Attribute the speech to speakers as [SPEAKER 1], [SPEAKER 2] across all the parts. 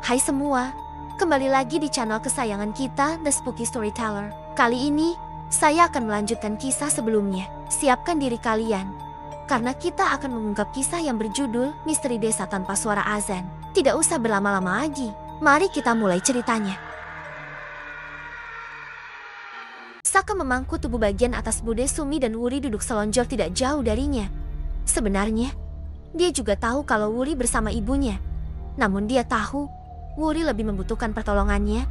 [SPEAKER 1] Hai semua, kembali lagi di channel kesayangan kita, The Spooky Storyteller. Kali ini, saya akan melanjutkan kisah sebelumnya. Siapkan diri kalian, karena kita akan mengungkap kisah yang berjudul Misteri Desa Tanpa Suara Azan. Tidak usah berlama-lama lagi, mari kita mulai ceritanya. Saka memangku tubuh bagian atas Bude Sumi dan Wuri duduk selonjor tidak jauh darinya. Sebenarnya, dia juga tahu kalau Wuri bersama ibunya. Namun dia tahu, Wuri lebih membutuhkan pertolongannya.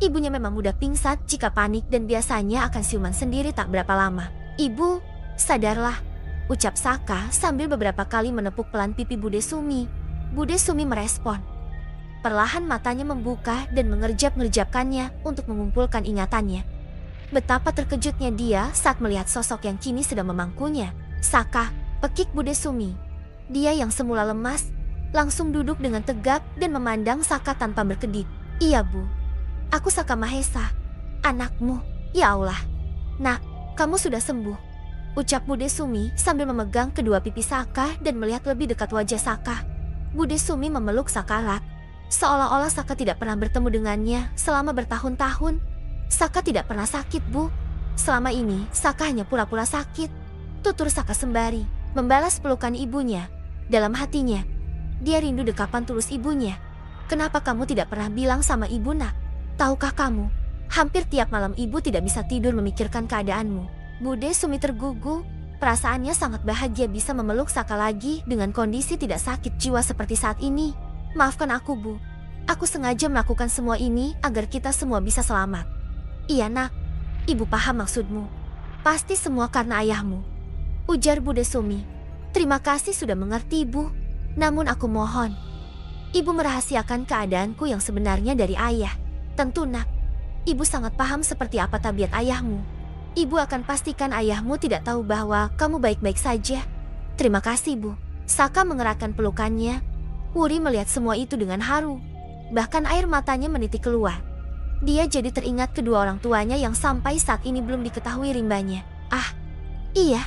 [SPEAKER 1] Ibunya memang mudah pingsan jika panik dan biasanya akan siuman sendiri tak berapa lama. "Ibu, sadarlah," ucap Saka sambil beberapa kali menepuk pelan pipi Bude Sumi. Bude Sumi merespon. Perlahan matanya membuka dan mengerjap-ngerjapkannya untuk mengumpulkan ingatannya. Betapa terkejutnya dia saat melihat sosok yang kini sedang memangkunya. "Saka," pekik Bude Sumi. Dia yang semula lemas, langsung duduk dengan tegap dan memandang Saka tanpa berkedip. "Iya bu, aku Saka Mahesa, anakmu." "Ya Allah, nak, kamu sudah sembuh," ucap Bude Sumi sambil memegang kedua pipi Saka dan melihat lebih dekat wajah Saka. Bude Sumi memeluk Saka erat, seolah-olah Saka tidak pernah bertemu dengannya selama bertahun-tahun. "Saka tidak pernah sakit bu, selama ini Saka hanya pura-pura sakit," tutur Saka sembari membalas pelukan ibunya. Dalam hatinya, dia rindu dekapan tulus ibunya. "Kenapa kamu tidak pernah bilang sama ibu nak? Tahukah kamu, hampir tiap malam ibu tidak bisa tidur memikirkan keadaanmu." Bude Sumi tergugu, perasaannya sangat bahagia bisa memeluk Saka lagi dengan kondisi tidak sakit jiwa seperti saat ini. "Maafkan aku bu, aku sengaja melakukan semua ini agar kita semua bisa selamat." "Iya nak, ibu paham maksudmu. Pasti semua karena ayahmu," ujar Bude Sumi. "Terima kasih sudah mengerti ibu. Namun aku mohon, ibu merahasiakan keadaanku yang sebenarnya dari ayah." "Tentu nak, ibu sangat paham seperti apa tabiat ayahmu. Ibu akan pastikan ayahmu tidak tahu bahwa kamu baik-baik saja." "Terima kasih bu." Saka mengerahkan pelukannya. Wuri melihat semua itu dengan haru. Bahkan air matanya menitik keluar. Dia jadi teringat kedua orang tuanya yang sampai saat ini belum diketahui rimbanya. "Ah, iya.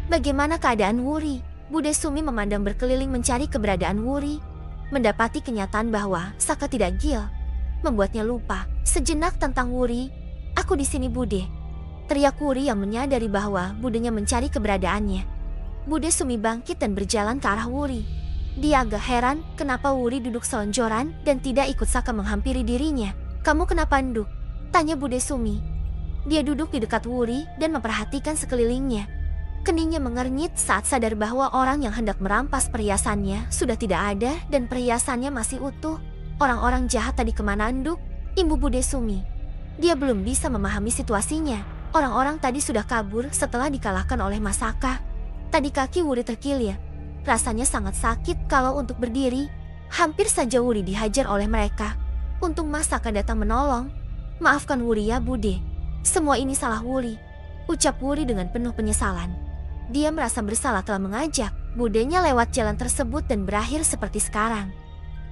[SPEAKER 1] Bagaimana keadaan Wuri?" Bude Sumi memandang berkeliling mencari keberadaan Wuri. Mendapati kenyataan bahwa Saka tidak gil membuatnya lupa sejenak tentang Wuri. "Aku di sini Bude," teriak Wuri yang menyadari bahwa budenya mencari keberadaannya. Bude Sumi bangkit dan berjalan ke arah Wuri. Dia agak heran kenapa Wuri duduk selonjoran dan tidak ikut Saka menghampiri dirinya. "Kamu kenapa enduk?" tanya Bude Sumi. Dia duduk di dekat Wuri dan memperhatikan sekelilingnya. Keningnya mengernyit saat sadar bahwa orang yang hendak merampas perhiasannya sudah tidak ada dan perhiasannya masih utuh. Orang-orang jahat tadi kemana enduk? Imbu Bude Sumi. Dia belum bisa memahami situasinya. Orang-orang tadi sudah kabur setelah dikalahkan oleh Mas Saka. Tadi kaki Wuri terkilir. Rasanya sangat sakit kalau untuk berdiri. Hampir saja Wuri dihajar oleh mereka. Untung Mas Saka datang menolong. "Maafkan Wuri ya Bude. Semua ini salah Wuri," ucap Wuri dengan penuh penyesalan. Dia merasa bersalah telah mengajak budenya lewat jalan tersebut dan berakhir seperti sekarang.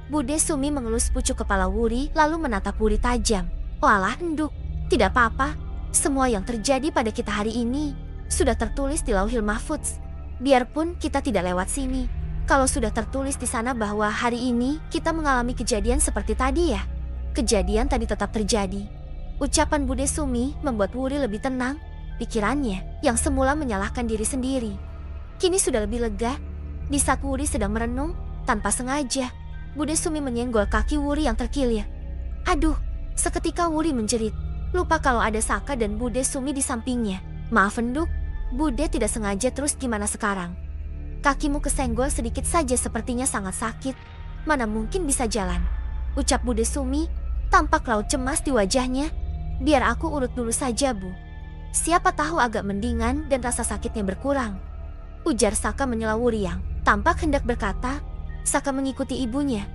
[SPEAKER 1] Bude Sumi mengelus pucuk kepala Wuri lalu menatap Wuri tajam. "Walah enduk, tidak apa-apa. Semua yang terjadi pada kita hari ini sudah tertulis di Lauhil Mahfudz. Biarpun kita tidak lewat sini, kalau sudah tertulis di sana bahwa hari ini kita mengalami kejadian seperti tadi ya, kejadian tadi tetap terjadi." Ucapan Bude Sumi membuat Wuri lebih tenang. Pikirannya yang semula menyalahkan diri sendiri kini sudah lebih lega. Di saat Wuri sedang merenung, tanpa sengaja Bude Sumi menyenggol kaki Wuri yang terkilir. "Aduh!" Seketika Wuri menjerit, lupa kalau ada Saka dan Bude Sumi di sampingnya. "Maaf enduk, Bude tidak sengaja, terus gimana sekarang?" "Kakimu kesenggol sedikit saja, sepertinya sangat sakit. Mana mungkin bisa jalan," ucap Bude Sumi. Tampak raut cemas di wajahnya. "Biar aku urut dulu saja bu. Siapa tahu agak mendingan dan rasa sakitnya berkurang," ujar Saka menyela Wuri yang tampak hendak berkata. Saka mengikuti ibunya,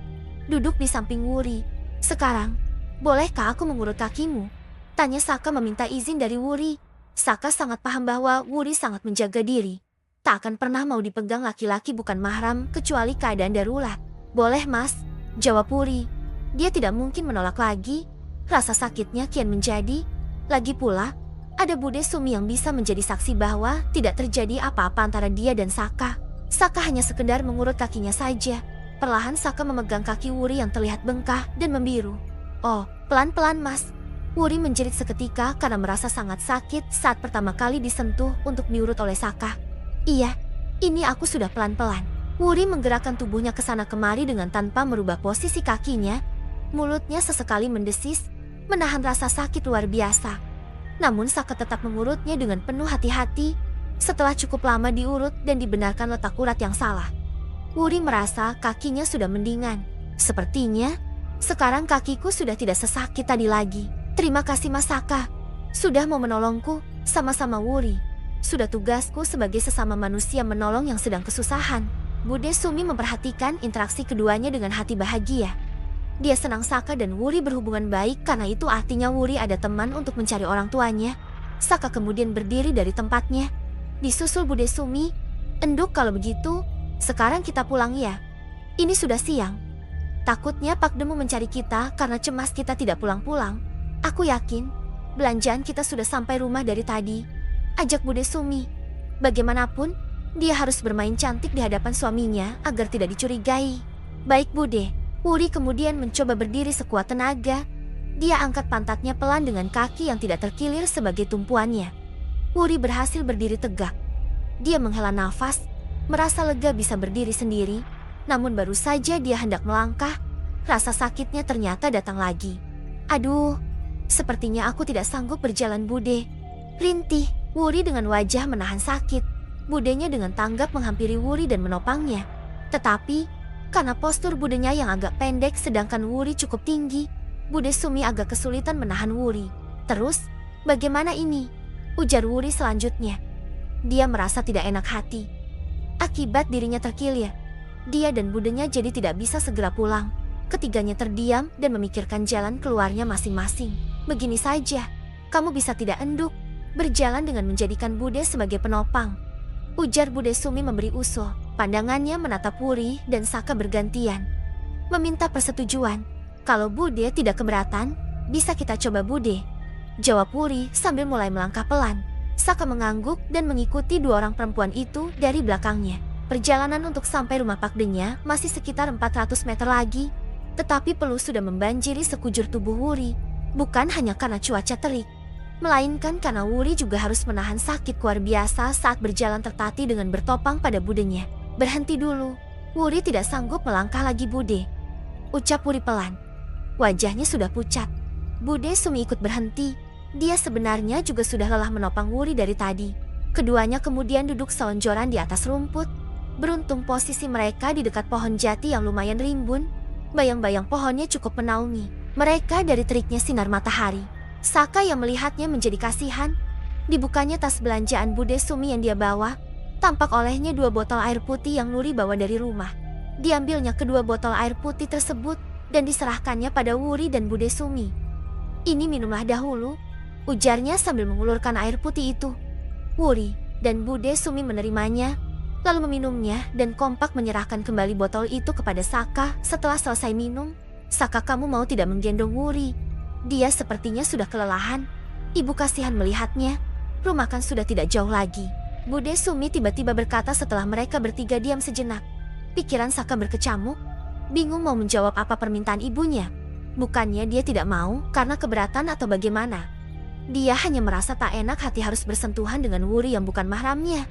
[SPEAKER 1] duduk di samping Wuri. "Sekarang, bolehkah aku mengurut kakimu?" tanya Saka meminta izin dari Wuri. Saka sangat paham bahwa Wuri sangat menjaga diri. Tak akan pernah mau dipegang laki-laki bukan mahram kecuali keadaan darurat. "Boleh mas," jawab Wuri. Dia tidak mungkin menolak lagi. Rasa sakitnya kian menjadi. Lagi pula, ada Bude Sumi yang bisa menjadi saksi bahwa tidak terjadi apa-apa antara dia dan Saka. Saka hanya sekedar mengurut kakinya saja. Perlahan Saka memegang kaki Wuri yang terlihat bengkak dan membiru. "Oh, pelan-pelan Mas." Wuri menjerit seketika karena merasa sangat sakit saat pertama kali disentuh untuk diurut oleh Saka. "Iya, ini aku sudah pelan-pelan." Wuri menggerakkan tubuhnya ke sana kemari dengan tanpa merubah posisi kakinya. Mulutnya sesekali mendesis, menahan rasa sakit luar biasa. Namun Saka tetap mengurutnya dengan penuh hati-hati. Setelah cukup lama diurut dan dibenarkan letak urat yang salah, Wuri merasa kakinya sudah mendingan. "Sepertinya sekarang kakiku sudah tidak sesakit tadi lagi. Terima kasih Mas Saka, sudah mau menolongku." "Sama-sama Wuri, sudah tugasku sebagai sesama manusia menolong yang sedang kesusahan." Bude Sumi memperhatikan interaksi keduanya dengan hati bahagia. Dia senang Saka dan Wuri berhubungan baik karena itu artinya Wuri ada teman untuk mencari orang tuanya. Saka kemudian berdiri dari tempatnya. Disusul Bude Sumi. "Enduk kalau begitu, sekarang kita pulang ya. Ini sudah siang. Takutnya Pak Demu mencari kita karena cemas kita tidak pulang-pulang." "Aku yakin belanjaan kita sudah sampai rumah dari tadi," ajak Bude Sumi. Bagaimanapun, dia harus bermain cantik di hadapan suaminya agar tidak dicurigai. "Baik Bude." Wuri kemudian mencoba berdiri sekuat tenaga. Dia angkat pantatnya pelan dengan kaki yang tidak terkilir sebagai tumpuannya. Wuri berhasil berdiri tegak. Dia menghela nafas, merasa lega bisa berdiri sendiri. Namun baru saja dia hendak melangkah, rasa sakitnya ternyata datang lagi. "Aduh, sepertinya aku tidak sanggup berjalan Bude." Rintih, Wuri dengan wajah menahan sakit. Budenya dengan tanggap menghampiri Wuri dan menopangnya. Tetapi karena postur budenya yang agak pendek sedangkan Wuri cukup tinggi, Bude Sumi agak kesulitan menahan Wuri. "Terus, bagaimana ini?" ujar Wuri selanjutnya. Dia merasa tidak enak hati. Akibat dirinya terkilir, dia dan budenya jadi tidak bisa segera pulang. Ketiganya terdiam dan memikirkan jalan keluarnya masing-masing. "Begini saja, kamu bisa tidak enduk, berjalan dengan menjadikan Bude sebagai penopang," ujar Bude Sumi memberi usul. Pandangannya menatap Wuri dan Saka bergantian, meminta persetujuan. "Kalau Bude tidak keberatan, bisa kita coba Bude," jawab Wuri sambil mulai melangkah pelan. Saka mengangguk dan mengikuti dua orang perempuan itu dari belakangnya. Perjalanan untuk sampai rumah Pak Denya masih sekitar 400 meter lagi. Tetapi peluh sudah membanjiri sekujur tubuh Wuri, bukan hanya karena cuaca terik, melainkan karena Wuri juga harus menahan sakit luar biasa saat berjalan tertatih dengan bertopang pada budenya. "Berhenti dulu." Wuri tidak sanggup melangkah lagi Bude, ucap Wuri pelan. Wajahnya sudah pucat. Bude Sumi ikut berhenti. Dia sebenarnya juga sudah lelah menopang Wuri dari tadi. Keduanya kemudian duduk selonjoran di atas rumput. Beruntung posisi mereka di dekat pohon jati yang lumayan rimbun. Bayang-bayang pohonnya cukup menaungi mereka dari teriknya sinar matahari. Saka yang melihatnya menjadi kasihan. Dibukanya tas belanjaan Bude Sumi yang dia bawa. Tampak olehnya 2 botol air putih yang Wuri bawa dari rumah. Diambilnya kedua botol air putih tersebut dan diserahkannya pada Wuri dan Bude Sumi. "Ini minumlah dahulu," ujarnya sambil mengulurkan air putih itu. Wuri dan Bude Sumi menerimanya, lalu meminumnya dan kompak menyerahkan kembali botol itu kepada Saka. Setelah selesai minum, "Saka, kamu mau tidak menggendong Wuri? Dia sepertinya sudah kelelahan." Ibu kasihan melihatnya. Rumah kan sudah tidak jauh lagi. Bude Sumi tiba-tiba berkata setelah mereka bertiga diam sejenak. Pikiran Saka berkecamuk, bingung mau menjawab apa permintaan ibunya. Bukannya dia tidak mau karena keberatan atau bagaimana. Dia hanya merasa tak enak hati harus bersentuhan dengan Wuri yang bukan mahramnya.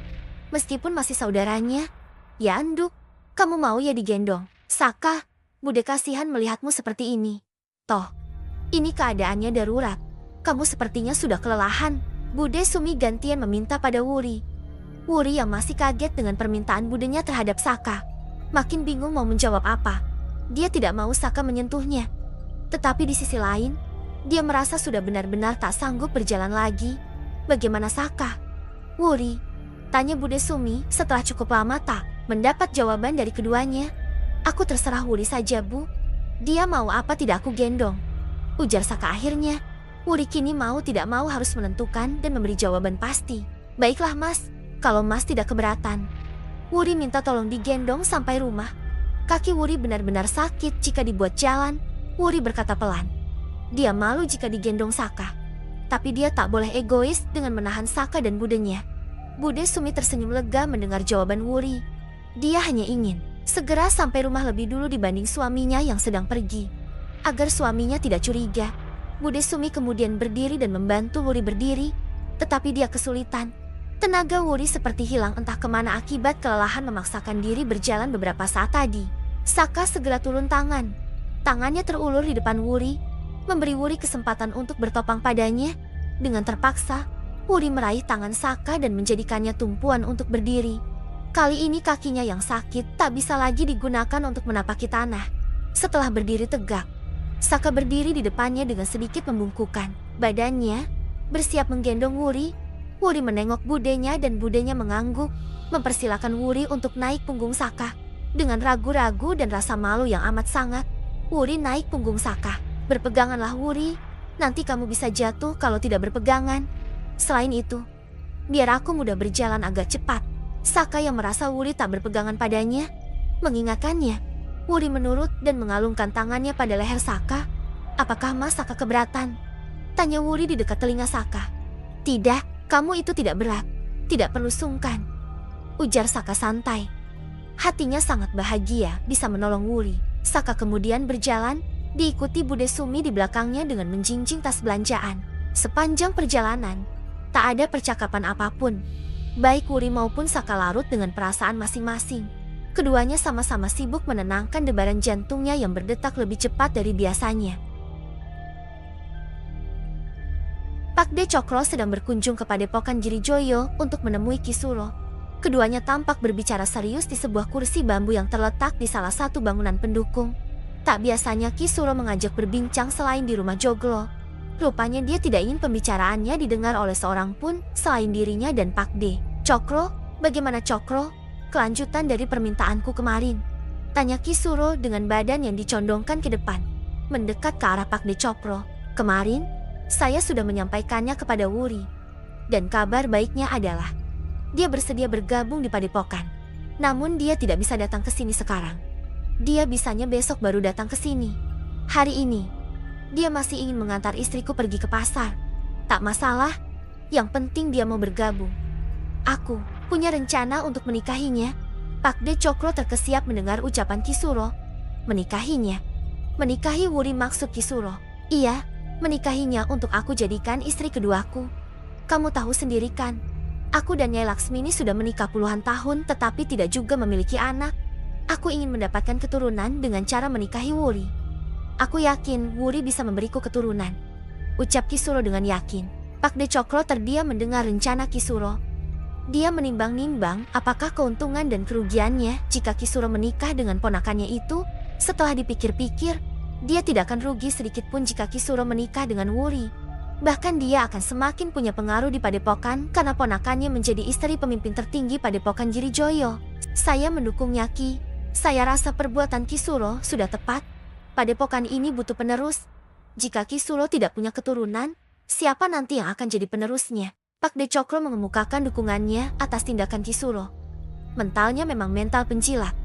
[SPEAKER 1] Meskipun masih saudaranya. "Ya enduk, kamu mau ya digendong?" "Saka, Bude kasihan melihatmu seperti ini. Toh, ini keadaannya darurat. Kamu sepertinya sudah kelelahan." Bude Sumi gantian meminta pada Wuri. Wuri yang masih kaget dengan permintaan budenya terhadap Saka, makin bingung mau menjawab apa. Dia tidak mau Saka menyentuhnya. Tetapi di sisi lain, dia merasa sudah benar-benar tak sanggup berjalan lagi. "Bagaimana Saka?" "Wuri?" tanya Bude Sumi setelah cukup lama tak mendapat jawaban dari keduanya. "Aku terserah Wuri saja, Bu. Dia mau apa tidak aku gendong," ujar Saka akhirnya. Wuri kini mau tidak mau harus menentukan dan memberi jawaban pasti. "Baiklah Mas, kalau Mas tidak keberatan." Wuri minta tolong digendong sampai rumah. Kaki Wuri benar-benar sakit jika dibuat jalan. Wuri berkata pelan. Dia malu jika digendong Saka. Tapi dia tak boleh egois dengan menahan Saka dan budenya. Bude Sumi tersenyum lega mendengar jawaban Wuri. Dia hanya ingin segera sampai rumah lebih dulu dibanding suaminya yang sedang pergi. Agar suaminya tidak curiga, Bude Sumi kemudian berdiri dan membantu Wuri berdiri, tetapi dia kesulitan. Tenaga Wuri seperti hilang entah kemana akibat kelelahan memaksakan diri berjalan beberapa saat tadi. Saka segera turun tangan. Tangannya terulur di depan Wuri, memberi Wuri kesempatan untuk bertopang padanya. Dengan terpaksa, Wuri meraih tangan Saka dan menjadikannya tumpuan untuk berdiri. Kali ini kakinya yang sakit tak bisa lagi digunakan untuk menapaki tanah. Setelah berdiri tegak, Saka berdiri di depannya dengan sedikit membungkukkan badannya, bersiap menggendong Wuri. Wuri menengok budenya dan budenya mengangguk, mempersilakan Wuri untuk naik punggung Saka. Dengan ragu-ragu dan rasa malu yang amat sangat, Wuri naik punggung Saka. Berpeganganlah Wuri, nanti kamu bisa jatuh kalau tidak berpegangan. Selain itu, biar aku mudah berjalan agak cepat. Saka yang merasa Wuri tak berpegangan padanya, mengingatkannya. Wuri menurut dan mengalungkan tangannya pada leher Saka. Apakah Mas Saka keberatan? Tanya Wuri di dekat telinga Saka. Tidak, kamu itu tidak berat. Tidak perlu sungkan, ujar Saka santai. Hatinya sangat bahagia bisa menolong Wuri. Saka kemudian berjalan, diikuti Bude Sumi di belakangnya dengan menjinjing tas belanjaan. Sepanjang perjalanan, tak ada percakapan apapun. Baik Wuri maupun Saka larut dengan perasaan masing-masing. Keduanya sama-sama sibuk menenangkan debaran jantungnya yang berdetak lebih cepat dari biasanya. Pak De Cokro sedang berkunjung ke Padepokan Jirijoyo untuk menemui Kisuro. Keduanya tampak berbicara serius di sebuah kursi bambu yang terletak di salah satu bangunan pendukung. Tak biasanya Kisuro mengajak berbincang selain di rumah Joglo. Rupanya dia tidak ingin pembicaraannya didengar oleh seorang pun selain dirinya dan Pak De. Cokro, bagaimana Cokro? Kelanjutan dari permintaanku kemarin, tanya Kisuro dengan badan yang dicondongkan ke depan, mendekat ke arah Pak De Cokro. Kemarin, saya sudah menyampaikannya kepada Wuri. Dan kabar baiknya adalah, dia bersedia bergabung di Padepokan. Namun dia tidak bisa datang ke sini sekarang. Dia bisanya besok baru datang ke sini. Hari ini, dia masih ingin mengantar istriku pergi ke pasar. Tak masalah, yang penting dia mau bergabung. Aku punya rencana untuk menikahinya. Pak De Cokro terkesiap mendengar ucapan Kisuro. Menikahinya? Menikahi Wuri maksud Kisuro? Iya, menikahinya untuk aku jadikan istri keduaku. Kamu tahu sendiri kan, aku dan Nyai Laksmini sudah menikah puluhan tahun tetapi tidak juga memiliki anak. Aku ingin mendapatkan keturunan dengan cara menikahi Wuri. Aku yakin Wuri bisa memberiku keturunan, ucap Kisuro dengan yakin. Pak De Cokro terdiam mendengar rencana Kisuro. Dia menimbang-nimbang apakah keuntungan dan kerugiannya jika Kisuro menikah dengan ponakannya itu. Setelah dipikir-pikir, dia tidak akan rugi sedikit pun jika Kisuro menikah dengan Wuri. Bahkan dia akan semakin punya pengaruh di Padepokan karena ponakannya menjadi istri pemimpin tertinggi Padepokan Jirijoyo. Saya mendukungnya Ki. Saya rasa perbuatan Kisuro sudah tepat. Padepokan ini butuh penerus. Jika Kisuro tidak punya keturunan, siapa nanti yang akan jadi penerusnya? Pak De Cokro mengemukakan dukungannya atas tindakan Kisuro. Mentalnya memang mental penjilat.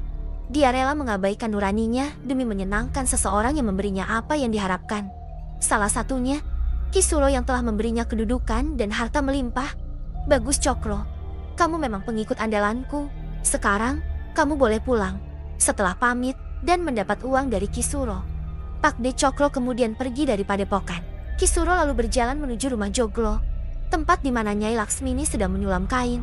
[SPEAKER 1] Dia rela mengabaikan nuraninya demi menyenangkan seseorang yang memberinya apa yang diharapkan. Salah satunya, Kisuro yang telah memberinya kedudukan dan harta melimpah. Bagus Cokro, kamu memang pengikut andalanku. Sekarang, kamu boleh pulang. Setelah pamit dan mendapat uang dari Kisuro, Pak De Cokro kemudian pergi dari Padepokan. Kisuro lalu berjalan menuju rumah Joglo, tempat di mana Nyai Laksmini sedang menyulam kain.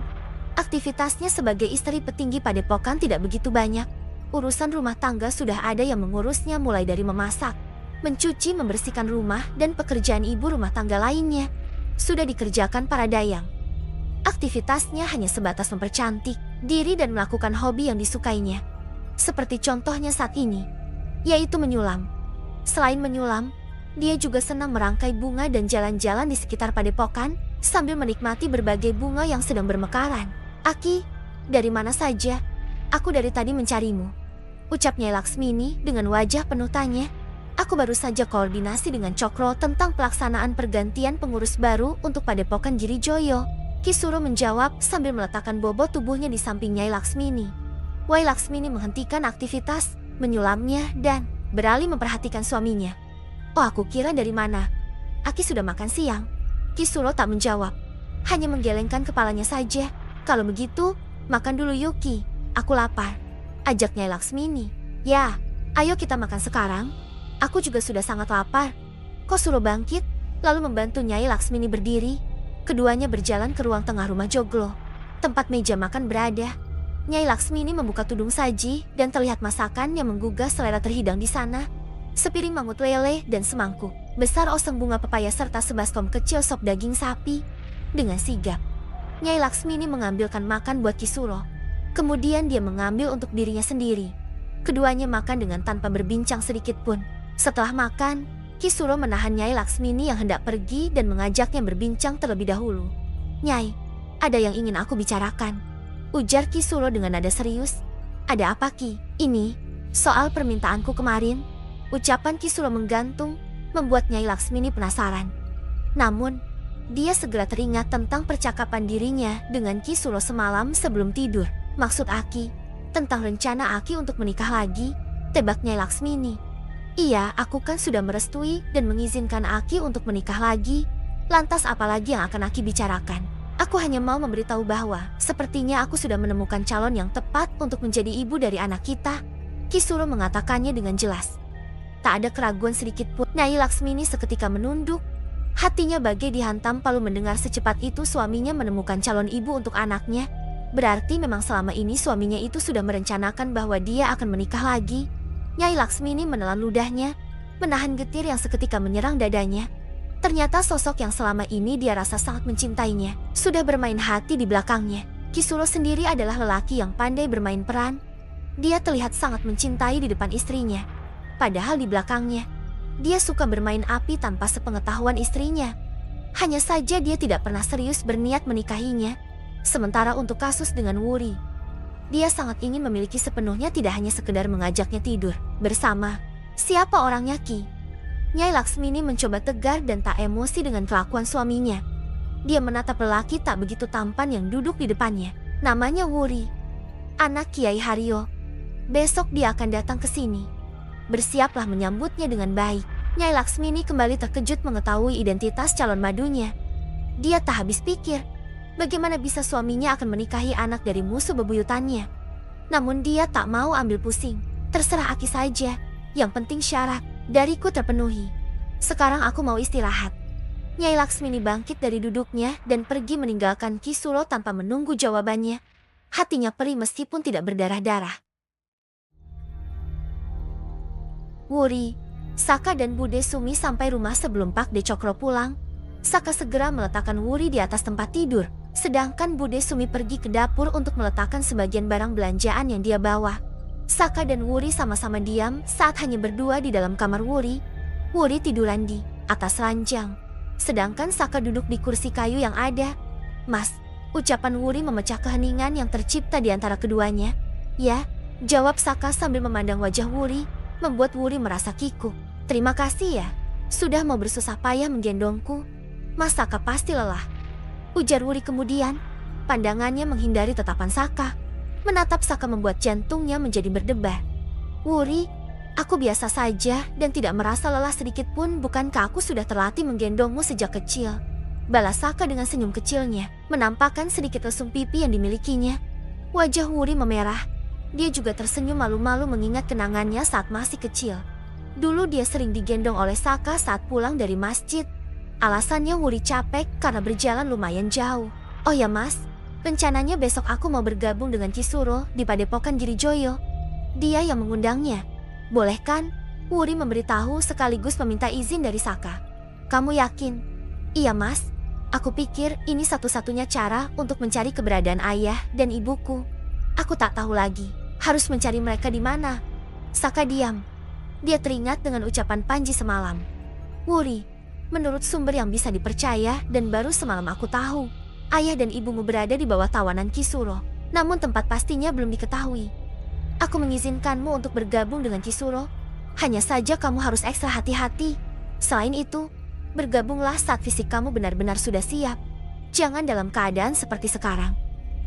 [SPEAKER 1] Aktivitasnya sebagai istri petinggi Padepokan tidak begitu banyak. Urusan rumah tangga sudah ada yang mengurusnya mulai dari memasak, mencuci, membersihkan rumah, dan pekerjaan ibu rumah tangga lainnya sudah dikerjakan para dayang. Aktivitasnya hanya sebatas mempercantik diri dan melakukan hobi yang disukainya. Seperti contohnya saat ini, yaitu menyulam. Selain menyulam, dia juga senang merangkai bunga dan jalan-jalan di sekitar Padepokan sambil menikmati berbagai bunga yang sedang bermekaran. Aki, dari mana saja? Aku dari tadi mencarimu, ucap Nyai Laksmini dengan wajah penuh tanya. Aku baru saja koordinasi dengan Cokro tentang pelaksanaan pergantian pengurus baru untuk Padepokan Jirijoyo. Kisuro menjawab sambil meletakkan bobot tubuhnya di samping Nyai Laksmini. Nyai Laksmini menghentikan aktivitas menyulamnya dan beralih memperhatikan suaminya. Oh, aku kira dari mana? Aki sudah makan siang? Kisuro tak menjawab, hanya menggelengkan kepalanya saja. Kalau begitu, makan dulu Yuki. Aku lapar. ajak Nyai Laksmini. Ya, ayo kita makan sekarang. Aku juga sudah sangat lapar. Kosuro bangkit, lalu membantu Nyai Laksmini berdiri. Keduanya berjalan ke ruang tengah rumah joglo, tempat meja makan berada. Nyai Laksmini membuka tudung saji dan terlihat masakan yang menggugah selera terhidang di sana. Sepiring mangut lele dan semangkuk besar oseng bunga pepaya serta sebaskom kecil sop daging sapi. Dengan sigap, Nyai Laksmini mengambilkan makan buat Kisuro. Kemudian dia mengambil untuk dirinya sendiri. Keduanya makan dengan tanpa berbincang sedikit pun. Setelah makan, Kisuro menahan Nyai Laksmini yang hendak pergi dan mengajaknya berbincang terlebih dahulu. "Nyai, ada yang ingin aku bicarakan," ujar Kisuro dengan nada serius. "Ada apa, Ki?" "Ini, soal permintaanku kemarin." Ucapan Kisuro menggantung, membuat Nyai Laksmini penasaran. Namun, dia segera teringat tentang percakapan dirinya dengan Kisuro semalam sebelum tidur. "Maksud Aki, tentang rencana Aki untuk menikah lagi?" tebak Nyai Laksmini. "Iya, aku kan sudah merestui dan mengizinkan Aki untuk menikah lagi. Lantas apalagi yang akan Aki bicarakan? Aku hanya mau memberitahu bahwa sepertinya aku sudah menemukan calon yang tepat untuk menjadi ibu dari anak kita." Kisuro mengatakannya dengan jelas. Tak ada keraguan sedikit pun. Nyai Laksmini seketika menunduk. Hatinya bagai dihantam palu mendengar secepat itu suaminya menemukan calon ibu untuk anaknya. Berarti memang selama ini suaminya itu sudah merencanakan bahwa dia akan menikah lagi. Nyai Laksmini menelan ludahnya, menahan getir yang seketika menyerang dadanya. Ternyata sosok yang selama ini dia rasa sangat mencintainya sudah bermain hati di belakangnya. Kisuro sendiri adalah lelaki yang pandai bermain peran. Dia terlihat sangat mencintai di depan istrinya. Padahal di belakangnya, dia suka bermain api tanpa sepengetahuan istrinya. Hanya saja dia tidak pernah serius berniat menikahinya. Sementara untuk kasus dengan Wuri, dia sangat ingin memiliki sepenuhnya, tidak hanya sekedar mengajaknya tidur bersama. "Siapa orangnya, Ki?" Nyai Laksmini mencoba tegar dan tak emosi dengan kelakuan suaminya. Dia menatap lelaki tak begitu tampan yang duduk di depannya. "Namanya Wuri, anak Kiai Haryo. Besok dia akan datang ke sini. Bersiaplah menyambutnya dengan baik." Nyai Laksmini kembali terkejut mengetahui identitas calon madunya. Dia tak habis pikir, bagaimana bisa suaminya akan menikahi anak dari musuh bebuyutannya. Namun dia tak mau ambil pusing. "Terserah Aki saja, yang penting syarat dariku terpenuhi. Sekarang aku mau istirahat." Nyai Laksmini bangkit dari duduknya dan pergi meninggalkan Kisuro tanpa menunggu jawabannya. Hatinya perih meskipun tidak berdarah-darah. Wuri, Saka dan Bude Sumi sampai rumah sebelum Pak De Cokro pulang. Saka segera meletakkan Wuri di atas tempat tidur, sedangkan Bude Sumi pergi ke dapur untuk meletakkan sebagian barang belanjaan yang dia bawa. Saka dan Wuri sama-sama diam saat hanya berdua di dalam kamar Wuri. Wuri tiduran di atas ranjang, sedangkan Saka duduk di kursi kayu yang ada. "Mas," ucapan Wuri memecah keheningan yang tercipta di antara keduanya. "Ya," jawab Saka sambil memandang wajah Wuri, membuat Wuri merasa kikuk. "Terima kasih ya, sudah mau bersusah payah menggendongku. Mas Saka pasti lelah," ujar Wuri kemudian. Pandangannya menghindari tatapan Saka. Menatap Saka membuat jantungnya menjadi berdebar. "Wuri, aku biasa saja dan tidak merasa lelah sedikit pun. Bukankah aku sudah terlatih menggendongmu sejak kecil?" balas Saka dengan senyum kecilnya, menampakkan sedikit lesung pipi yang dimilikinya. Wajah Wuri memerah. Dia juga tersenyum malu-malu mengingat kenangannya saat masih kecil. Dulu dia sering digendong oleh Saka saat pulang dari masjid. Alasannya Wuri capek karena berjalan lumayan jauh. "Oh ya Mas, rencananya besok aku mau bergabung dengan Kisuro di Padepokan Girijoyo." Dia yang mengundangnya. "Boleh kan?" Wuri memberitahu sekaligus meminta izin dari Saka. "Kamu yakin?" "Iya Mas, aku pikir ini satu-satunya cara untuk mencari keberadaan ayah dan ibuku. Aku tak tahu lagi harus mencari mereka di mana." Saka diam. Dia teringat dengan ucapan Panji semalam. "Wuri, menurut sumber yang bisa dipercaya dan baru semalam aku tahu, ayah dan ibumu berada di bawah tawanan Kisuro. Namun tempat pastinya belum diketahui. Aku mengizinkanmu untuk bergabung dengan Kisuro. Hanya saja kamu harus ekstra hati-hati. Selain itu, bergabunglah saat fisik kamu benar-benar sudah siap. Jangan dalam keadaan seperti sekarang.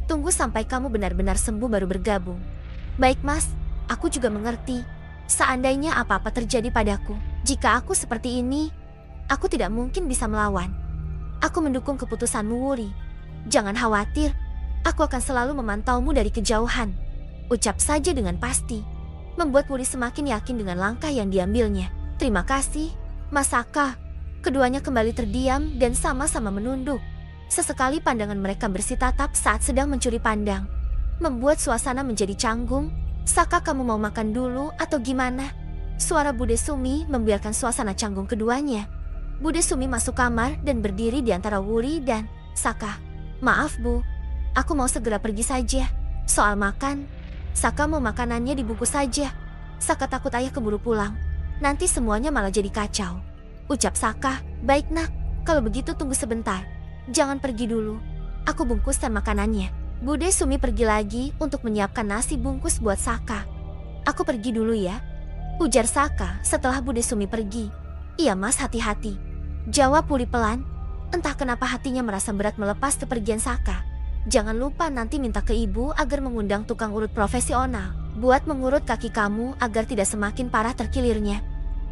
[SPEAKER 1] Tunggu sampai kamu benar-benar sembuh baru bergabung." "Baik Mas, aku juga mengerti. Seandainya apa-apa terjadi padaku, jika aku seperti ini, aku tidak mungkin bisa melawan. Aku mendukung keputusanmu Wuri. Jangan khawatir, aku akan selalu memantaumu dari kejauhan." ucap saja dengan pasti. Membuat Wuri semakin yakin dengan langkah yang diambilnya. Terima kasih, Mas Saka. Keduanya kembali terdiam dan sama-sama menunduk. Sesekali pandangan mereka bersitatap saat sedang mencuri pandang. Membuat suasana menjadi canggung. Saka, kamu mau makan dulu atau gimana? Suara Bude Sumi membiarkan suasana canggung keduanya. Bude Sumi masuk kamar dan berdiri di antara Wuri dan Saka. Maaf Bu, aku mau segera pergi saja. Soal makan, Saka mau makanannya dibungkus saja. Saka takut ayah keburu pulang. Nanti semuanya malah jadi kacau. Ucap Saka, baik nak, kalau begitu tunggu sebentar. Jangan pergi dulu, aku bungkuskan makanannya. Bude Sumi pergi lagi untuk menyiapkan nasi bungkus buat Saka. Aku pergi dulu ya, ujar Saka setelah Bude Sumi pergi. Iya mas, hati-hati, jawab Wuri pelan. Entah kenapa hatinya merasa berat melepas kepergian Saka. Jangan lupa nanti minta ke ibu agar mengundang tukang urut profesional buat mengurut kaki kamu agar tidak semakin parah terkilirnya.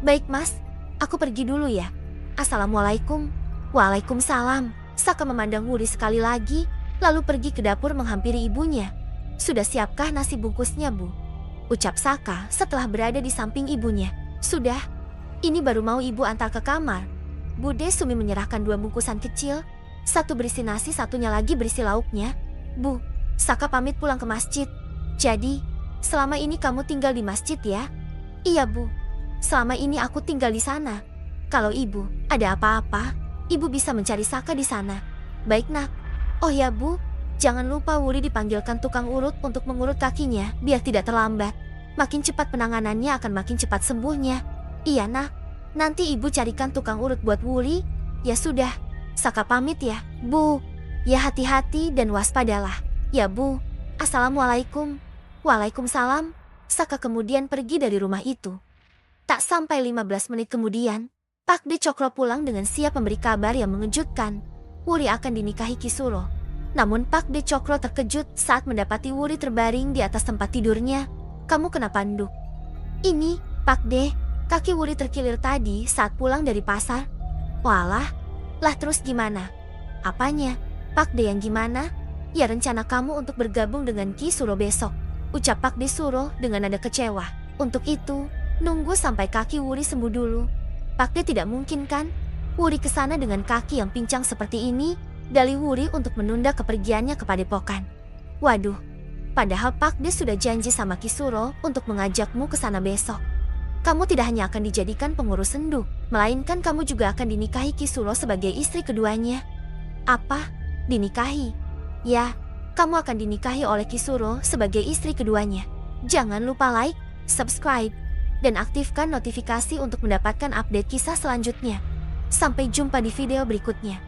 [SPEAKER 1] Baik mas, aku pergi dulu ya. Assalamualaikum. Waalaikumsalam. Saka memandang Wuri sekali lagi, lalu pergi ke dapur menghampiri ibunya. Sudah siapkah nasi bungkusnya Bu? Ucap Saka setelah berada di samping ibunya. Sudah, ini baru mau ibu antar ke kamar. Bude Sumi menyerahkan 2 bungkusan kecil, satu berisi nasi, satunya lagi berisi lauknya. Bu, Saka pamit pulang ke masjid. Jadi, selama ini kamu tinggal di masjid ya? Iya Bu, selama ini aku tinggal di sana. Kalau ibu ada apa-apa, ibu bisa mencari Saka di sana. Baik nak. Oh ya Bu, jangan lupa Wuri dipanggilkan tukang urut untuk mengurut kakinya biar tidak terlambat. Makin cepat penanganannya akan makin cepat sembuhnya. Iya nak, nanti ibu carikan tukang urut buat Wuri. Ya sudah, Saka pamit ya Bu. Ya hati-hati dan waspadalah. Ya Bu. Assalamualaikum. Waalaikumsalam. Saka kemudian pergi dari rumah itu. Tak sampai 15 menit kemudian, Pak De Cokro pulang dengan siap memberi kabar yang mengejutkan. Wuri akan dinikahi Kisuro. Namun Pak De Cokro terkejut saat mendapati Wuri terbaring di atas tempat tidurnya. Kamu kenapa nduk? Ini, Pak De, kaki Wuri terkilir tadi saat pulang dari pasar. Walah, lah terus gimana? Apanya? Pak De yang gimana? Ya rencana kamu untuk bergabung dengan Kisuro besok, ucap Pak De Suro dengan nada kecewa. Untuk itu, nunggu sampai kaki Wuri sembuh dulu. Pak De tidak mungkin kan? Wuri kesana dengan kaki yang pincang seperti ini, dalih Wuri untuk menunda kepergiannya ke Padepokan. Waduh, padahal Pak De sudah janji sama Kisuro untuk mengajakmu ke sana besok. Kamu tidak hanya akan dijadikan pengurus sendu, melainkan kamu juga akan dinikahi Kisuro sebagai istri keduanya. Apa? Dinikahi? Ya, kamu akan dinikahi oleh Kisuro sebagai istri keduanya. Jangan lupa like, subscribe, dan aktifkan notifikasi untuk mendapatkan update kisah selanjutnya. Sampai jumpa di video berikutnya.